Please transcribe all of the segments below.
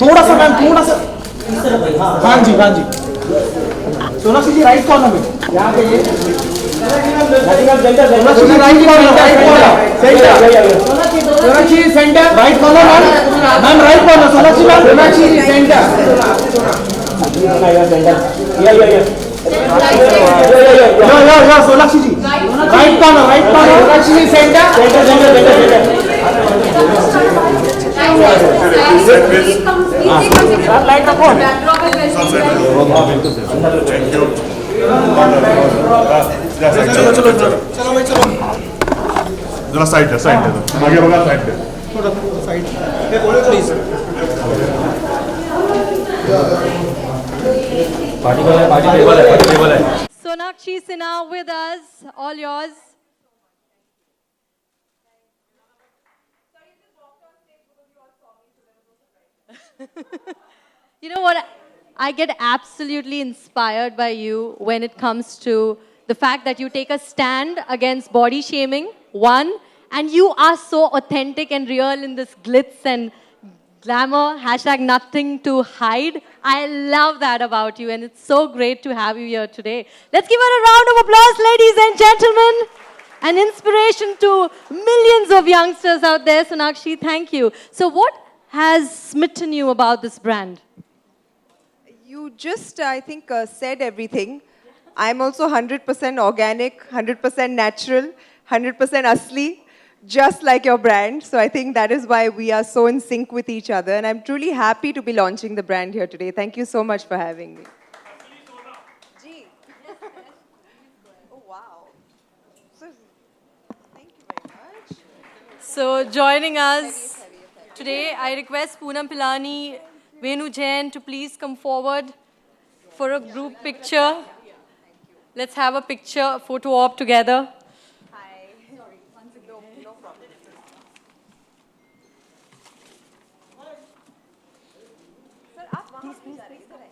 थोड़ा सा मैम, थोड़ा सा। हाँ जी, हाँ जी। सोनाक्षी जी राइट कॉर्नर में, यहाँ पे ये Sonakshi ji right corner, Sonakshi centre, right corner ma'am, right corner, Sonakshi ma'am, Sonakshi centre, Sonakshi ji right corner, Sonakshi ji centre, light रखो। चलो चलो चलो चलो भाई चलो, जरा साइड है, साइड है, आगे बघा, साइड है, थोड़ा साइड प्लीज। पार्टी टेबल है। Sonakshi Sinha with us, all yours. You know what? I get absolutely inspired by you when it comes to the fact that you take a stand against body shaming, one, and you are so authentic and real in this glitz and glamour, hashtag nothing to hide. I love that about you, and it's so great to have you here today. Let's give her a round of applause, ladies and gentlemen. An inspiration to millions of youngsters out there. Sonakshi, thank you. So what has smitten you about this brand? You just, I think, said everything. I'm also 100% organic, 100% natural, 100% asli, just like your brand. So I think that is why we are so in sync with each other. And I'm truly happy to be launching the brand here today. Thank you so much for having me. Gee. Oh, wow. So, thank you very much. So joining us today, I request Poonam Pilani, Venu Jain to please come forward for a group picture. Let's have a picture, photo op together. Hi. Sorry. No problem. Sir, आप वहाँ पे जा रहे हैं, इधर आइए।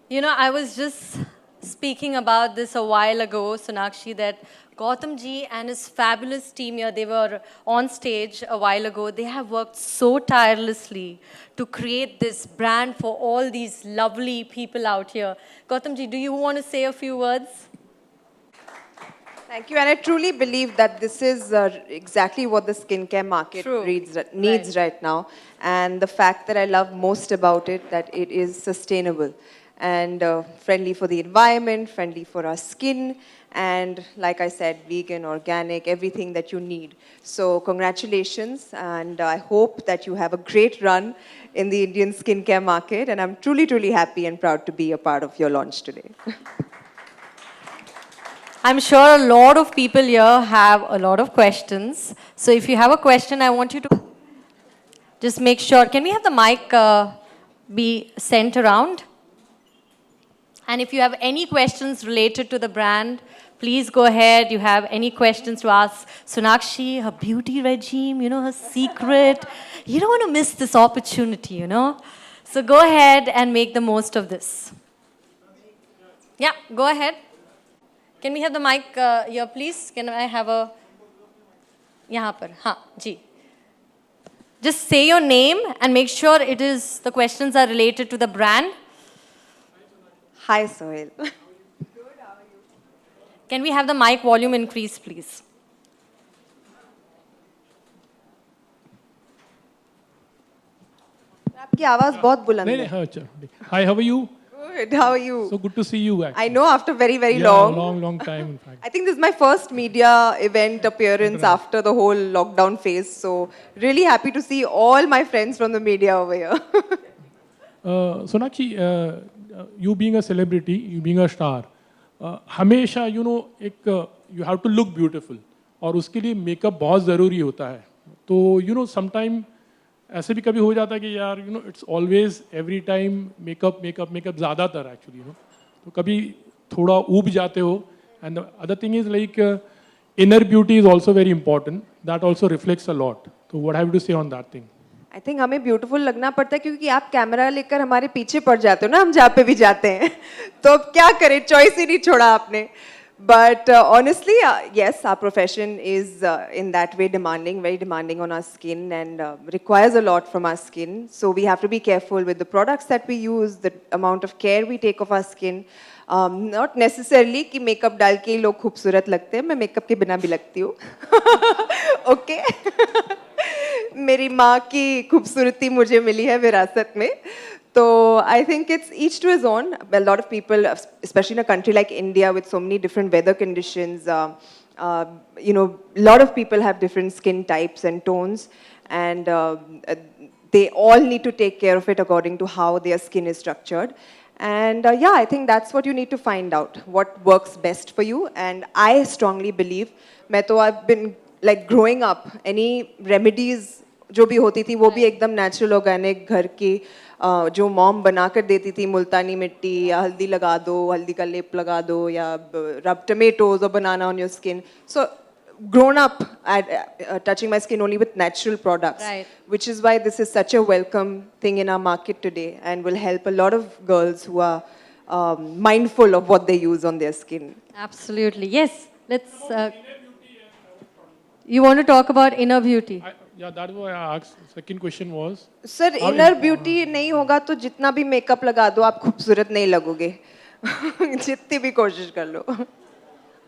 You know, I was just speaking about this a while ago, Sonakshi, that Gautam ji and his fabulous team here, they were on stage a while ago. They have worked so tirelessly to create this brand for all these lovely people out here. Gautam ji, do you want to say a few words? Thank you. And I truly believe that this is exactly what the skincare market needs right now. And the fact that I love most about it, that it is sustainable and friendly for the environment, friendly for our skin, and like I said, vegan, organic, everything that you need. So congratulations, and I hope that you have a great run in the Indian skincare market, and I'm truly, truly happy and proud to be a part of your launch today. I'm sure a lot of people here have a lot of questions. So if you have a question, I want you to just make sure. Can we have the mic be sent around? And if you have any questions related to the brand, please go ahead. You have any questions to ask Sonakshi, her beauty regime, you know, her secret. You don't want to miss this opportunity, you know. So go ahead and make the most of this. Yeah, go ahead. Can we have the mic here, please? Can I have a... Yahan par. Haan, ji. Just say your name and make sure the questions are related to the brand. Hi, Sohail. Good, how are you? Can we have the mic volume increase, please? आपकी आवाज बहुत बुलंद है. Hi, how are you? Good, how are you? So good to see you actually. I know, after very, very Yeah, long. long time in fact. I think this is my first media event appearance after the whole lockdown phase. So really happy to see all my friends from the media over here. Sonakshi, you being a celebrity, you being a star, हमेशा you have to look beautiful और उसके लिए makeup बहुत ज़रूरी होता है. तो sometime ऐसे भी कभी हो जाता है कि यार it's always every time makeup ज़्यादातर actually तो कभी थोड़ा ऊब जाते हो. And the other thing is like inner beauty is also very important. That also reflects a lot. So what have you to say on that thing? I think हमें beautiful लगना पड़ता है क्योंकि आप कैमरा लेकर हमारे पीछे पड़ जाते हो ना, हम जहाँ पे भी जाते हैं तो अब क्या करें, चॉइस ही नहीं छोड़ा आपने. But honestly, yes, our profession is in that way demanding, very demanding on our skin and requires a lot from our skin. So we have to be careful with the products that we use, the amount of care we take of our skin. Not necessarily कि makeup डाल के ही लोग खूबसूरत लगते हैं, मैं makeup के बिना भी लगती हूँ. Okay. मेरी माँ की खूबसूरती मुझे मिली है विरासत में. So I think it's each to his own. A lot of people, especially in a country like India with so many different weather conditions, you know, a lot of people have different skin types and tones, and they all need to take care of it according to how their skin is structured. And yeah, I think that's what you need to find out, what works best for you. And I strongly believe, I've been like growing up, any remedies जो भी होती थी वो भी एकदम natural organic घर की जो मॉम बनाकर देती थी, मुल्तानी मिट्टी या हल्दी लगा दो, हल्दी का लेप लगा दो या रब tomatoes or banana on your skin. So grown up touching my skin only with natural products, right, which is why this is such a welcome thing in our market today and will help a lot of girls who are mindful of what they use on their skin. Absolutely. Yes. Let's. You want to talk about inner beauty? Yeah, that's why I asked. Second question was. Sir, inner beauty नहीं होगा तो जितना भी makeup लगा दो आप खूबसूरत नहीं लगोगे. जितनी भी कोशिश कर लो.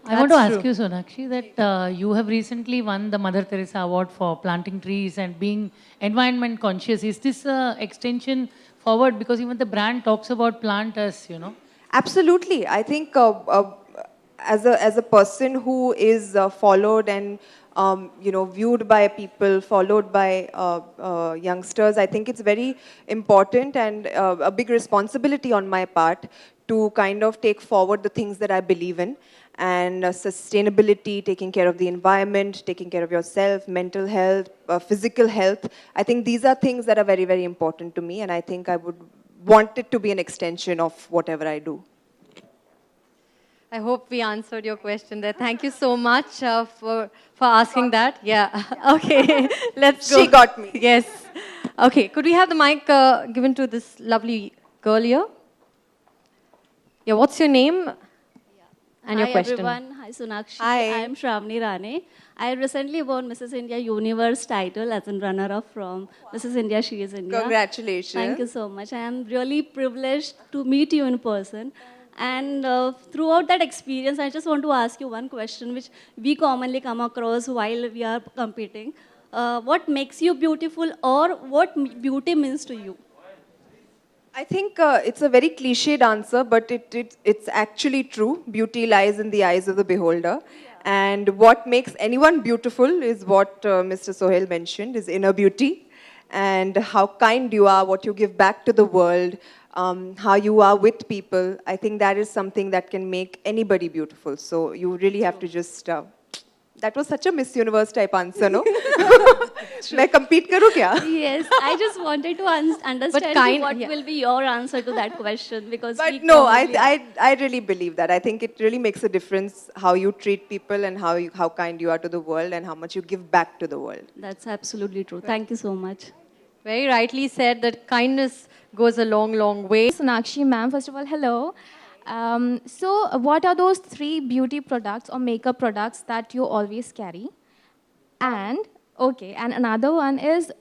I want to ask you, Sonakshi, that you have recently won the Mother Teresa Award for planting trees and being environment conscious. Is this an extension forward? Because even the brand talks about plant as, you know. Absolutely. I think as a person who is followed and you know, viewed by people, followed by youngsters, I think it's very important and a big responsibility on my part to kind of take forward the things that I believe in. And sustainability, taking care of the environment, taking care of yourself, mental health, physical health. I think these are things that are very, very important to me, and I think I would want it to be an extension of whatever I do. I hope we answered your question there. Thank you so much for asking that. Yeah. Okay. Let's go. She got me. Yes. Okay. Could we have the mic given to this lovely girl here? Yeah. What's your name? And your question. Hi everyone. Hi Sonakshi. Hi. I am Shravani Rane. I recently won Mrs. India Universe title as a runner-up from Mrs. India She is India. Congratulations. Thank you so much. I am really privileged to meet you in person. And throughout that experience, I just want to ask you one question which we commonly come across while we are competing. What makes you beautiful, or what beauty means to you? I think it's a very cliched answer, but it's actually true. Beauty lies in the eyes of the beholder. And what makes anyone beautiful is what Mr. Sohail mentioned, is inner beauty. And how kind you are, what you give back to the world, how you are with people. I think that is something that can make anybody beautiful. So you really have to just... that was such a Miss Universe type answer, no? मैं compete करूँ क्या? Yes, I just wanted to understand what will be your answer to that question, because. But no, I really believe that. I think it really makes a difference how you treat people and how kind you are to the world and how much you give back to the world. That's absolutely true. Thank you so much. Very rightly said that kindness goes a long, long way. Sonakshi ma'am, first of all, hello. So what are those 3 beauty products or makeup products that you always carry? And, okay, and another one is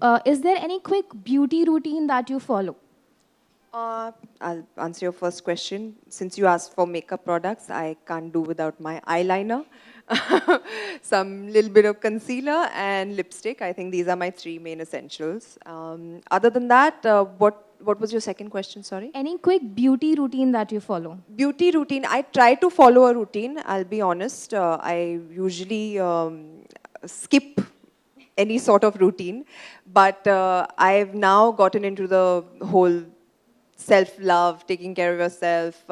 there any quick beauty routine that you follow? I'll answer your first question. Since you asked for makeup products, I can't do without my eyeliner, some little bit of concealer and lipstick. I think these are my 3 main essentials. Other than that, what was your second question, sorry? Any quick beauty routine that you follow? Beauty routine, I try to follow a routine, I'll be honest. I usually skip any sort of routine, but I've now gotten into the whole self-love, taking care of yourself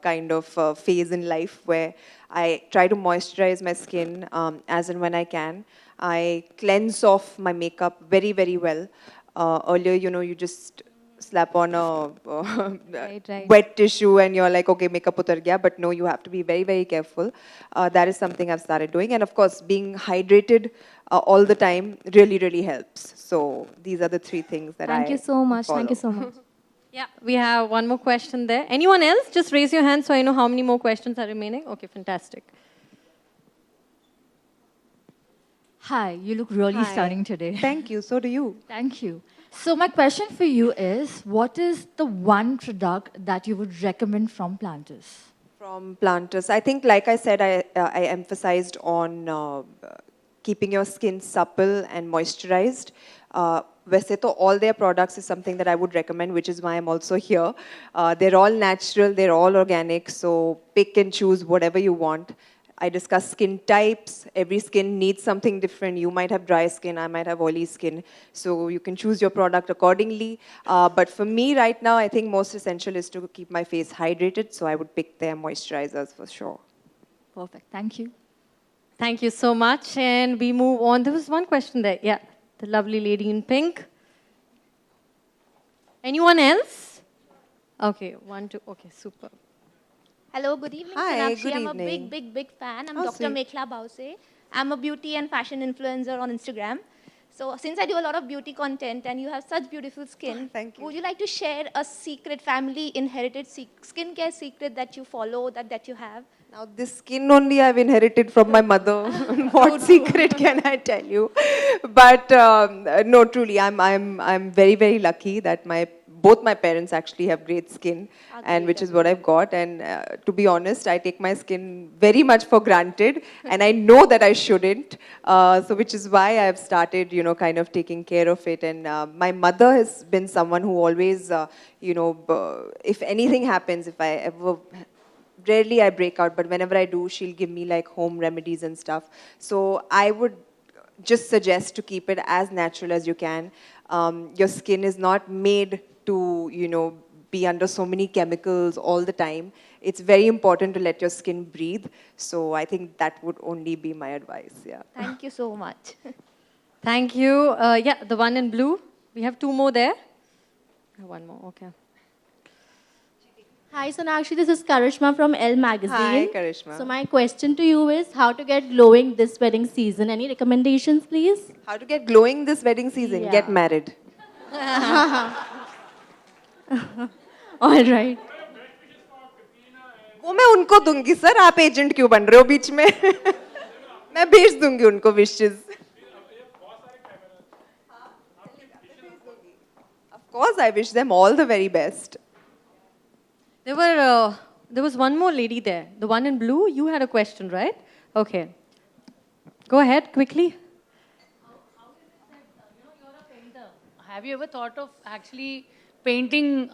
kind of phase in life where I try to moisturize my skin as and when I can. I cleanse off my makeup very, very well. Earlier, you know, you just slap on a right. wet tissue and you're like, okay, makeup utar gaya. But no, you have to be very, very careful. That is something I've started doing. And of course, being hydrated all the time really, really helps. So these are the three things that Thank you so much. Thank you so much. Yeah, we have one more question there. Anyone else? Just raise your hand so I know how many more questions are remaining. Okay, fantastic. Hi, you look really stunning today. Thank you. So do you. Thank you. So my question for you is, what is the one product that you would recommend from Planters? From Planters, I think, like I said, I emphasized on keeping your skin supple and moisturized. वैसे तो all their products is something that I would recommend, which is why I'm also here. They're all natural, they're all organic, so pick and choose whatever you want. I discuss skin types. Every skin needs something different. You might have dry skin, I might have oily skin. So you can choose your product accordingly. But for me right now, I think most essential is to keep my face hydrated. So I would pick their moisturizers for sure. Perfect. Thank you. Thank you so much. And we move on. There was one question there. Yeah, the lovely lady in pink. Anyone else? Okay, one, two. Okay, super. Hello, good evening, Hi, Sonakshi. good I'm evening. a big fan. I'm Oh, Dr. sweet. Mekhla Bause. I'm a beauty and fashion influencer on Instagram. So since I do a lot of beauty content and you have such beautiful skin, Thank you. would you like to share a secret, family inherited skincare secret that you follow, that you have? Now this skin only I've inherited from my mother. What secret can I tell you? But no, truly, I'm very, very lucky that both my parents actually have great skin, and which is what I've got. And to be honest, I take my skin very much for granted, and I know that I shouldn't. So which is why I've started, kind of taking care of it. And my mother has been someone who always, if anything happens, if I ever rarely I break out, but whenever I do, she'll give me like home remedies and stuff. So I would just suggest to keep it as natural as you can. Your skin is not made to, be under so many chemicals all the time. It's very important to let your skin breathe. So I think that would only be my advice, yeah. Thank you so much. Thank you. Yeah, the one in blue. We have two more there. One more, okay. Hi Sonakshi, this is Karishma from Elle Magazine. Hi, Karishma. So my question to you is how to get glowing this wedding season. Any recommendations, please? How to get glowing this wedding season? Yeah. Get married. All right. वो मैं उनको दूंगी sir, आप agent क्यों बन रहे हो बीच में? मैं भेज दूंगी उनको wishes. Of course, I wish them all the very best. There was one more lady there. The one in blue, you had a question, right? Okay. Go ahead, quickly. You're a painter. Have you ever thought of actually painting,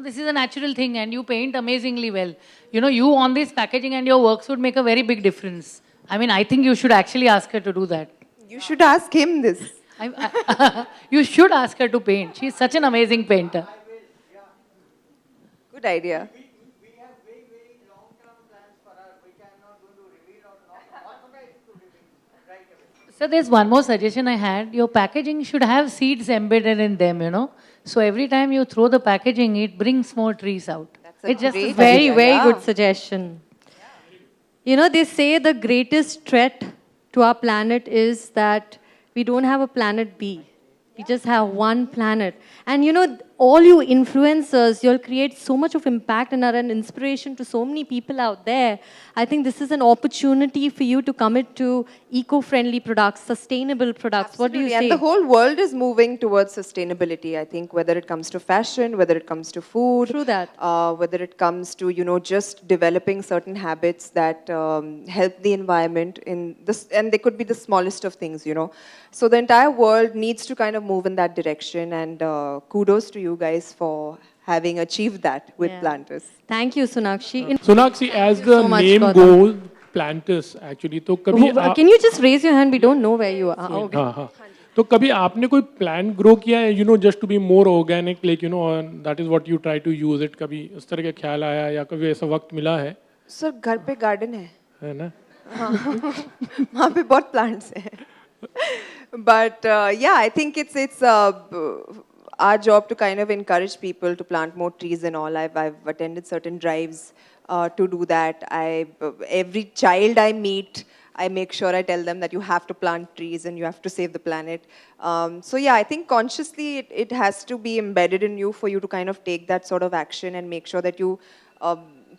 this is a natural thing and you paint amazingly well. You on this packaging and your works would make a very big difference. I mean, I think you should actually ask her to do that. You should ask him this. You should ask her to paint. She's such an amazing painter. Good idea. We have very, very long-term plans for her, which I'm not going to reveal or not organize to reveal right away. So there's one more suggestion I had. Your packaging should have seeds embedded in them, So every time you throw the packaging, it brings more trees out. That's a It's just great Very, idea, very yeah. good suggestion. They say the greatest threat to our planet is that we don't have a planet B. We just have one planet. And all you influencers, you'll create so much of impact and are an inspiration to so many people out there. I think this is an opportunity for you to commit to eco-friendly products, sustainable products. What do you Absolutely. say? And the whole world is moving towards sustainability, I think, whether it comes to fashion, whether it comes to food. True that. Whether it comes to, just developing certain habits that help the environment in this, and they could be the smallest of things, So the entire world needs to kind of move in that direction, and kudos to you guys for having achieved that with Planters. Thank you, Sonakshi. Sonakshi, as the so much, name Gautam. goes, Planters actually. तो कभी Can you just raise your hand? We don't know where you are. Okay. हाँ. तो कभी आपने कोई plant grow किया है, just to be more organic, like and that is what you try to use it. कभी उस तरह का ख्याल आया या कभी ऐसा वक्त मिला है? सर घर पे गार्डन है ना? वहाँ पे बहुत plants हैं. But yeah, I think it's our job to kind of encourage people to plant more trees and all. I've attended certain drives to do that. Every child I meet, I make sure I tell them that you have to plant trees and you have to save the planet. So yeah, I think consciously it has to be embedded in you for you to kind of take that sort of action and make sure that you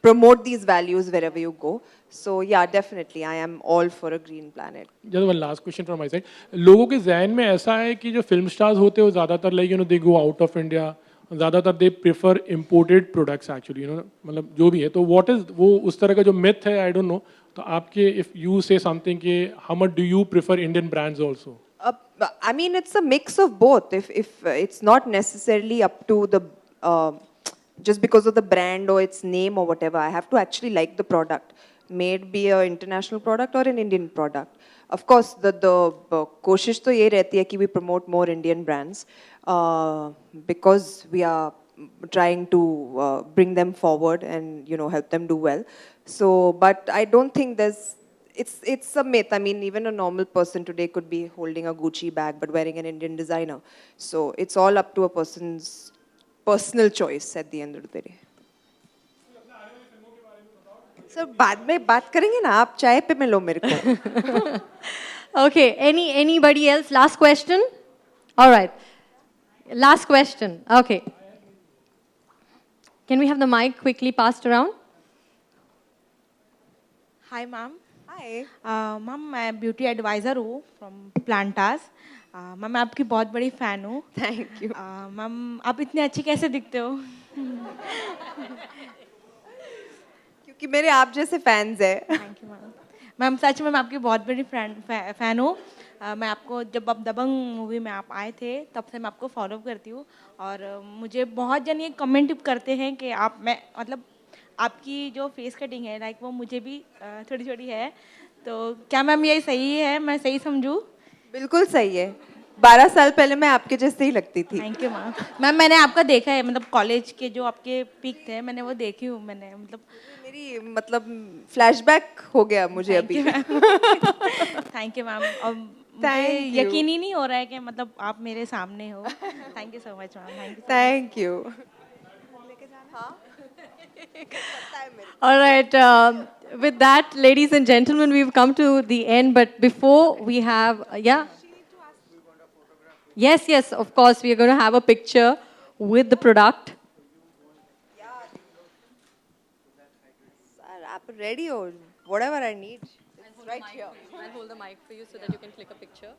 promote these values wherever you go. So yeah, definitely, I am all for a green planet. Just one last question from my side. लोगों के ज़हन में ऐसा है कि जो film stars होते हैं वो ज़्यादातर they go out of India. ज़्यादातर they prefer imported products actually, मतलब जो भी है तो what is वो उस तरह का जो myth है I don't know. तो आपके if you say something कि how much do you prefer Indian brands also? I mean, it's a mix of both. If it's not necessarily up to the just because of the brand or its name or whatever, I have to actually like the product. May it be an international product or an Indian product. Of course, the कोशिश तो ये रहती है कि we promote more Indian brands because we are trying to bring them forward and help them do well. So, but I don't think it's a myth. I mean, even a normal person today could be holding a Gucci bag but wearing an Indian designer. So it's all up to a person's personal choice at the end of the day. So बाद में बात करेंगे ना आप चाय पे मिलो मेरे को. Okay, anybody else? Last question? All right. Last question. Okay. Can we have the mic quickly passed around? Hi, ma'am. Hi. Ma'am, मैं ब्यूटी एडवाइज़र हूँ फ्रॉम प्लांटास. मैम मैं आपकी बहुत बड़ी फ़ैन हूँ. Thank you. मैम आप इतनी अच्छी कैसे दिखते हो? क्योंकि मेरे आप जैसे फैंस हैं. Thank you ma'am. मैम सच में मैं आपकी बहुत बड़ी फ़ैन हूँ. मैं आपको जब आप दबंग मूवी में आप आए थे तब से मैं आपको फॉलो करती हूँ और मुझे बहुत जन ये कमेंट करते हैं कि आप मैं मतलब आपकी जो फेस कटिंग है लाइक वो मुझे भी थोड़ी छोटी है. तो क्या मैम ये सही है? मैं सही समझूँ? बिल्कुल सही है. 12 साल पहले मैं आपके जैसे ही लगती थी. Thank you ma'am. मैम मैंने आपका देखा है मतलब कॉलेज के जो आपके पिक थे मैंने वो देखी हूँ. मैंने मतलब मेरी मतलब फ्लैशबैक हो गया मुझे अभी. Thank you ma'am. और मुझे यकीन ही नहीं हो रहा है कि मतलब आप मेरे सामने हो. Thank you so much ma'am. Thank you. All right. With that, ladies and gentlemen, we've come to the end. But before we have, Yes, of course. We are going to have a picture with the product. Sir, आप ready हो? Whatever I need, it's right here. I'll hold the mic for you so that you can click a picture.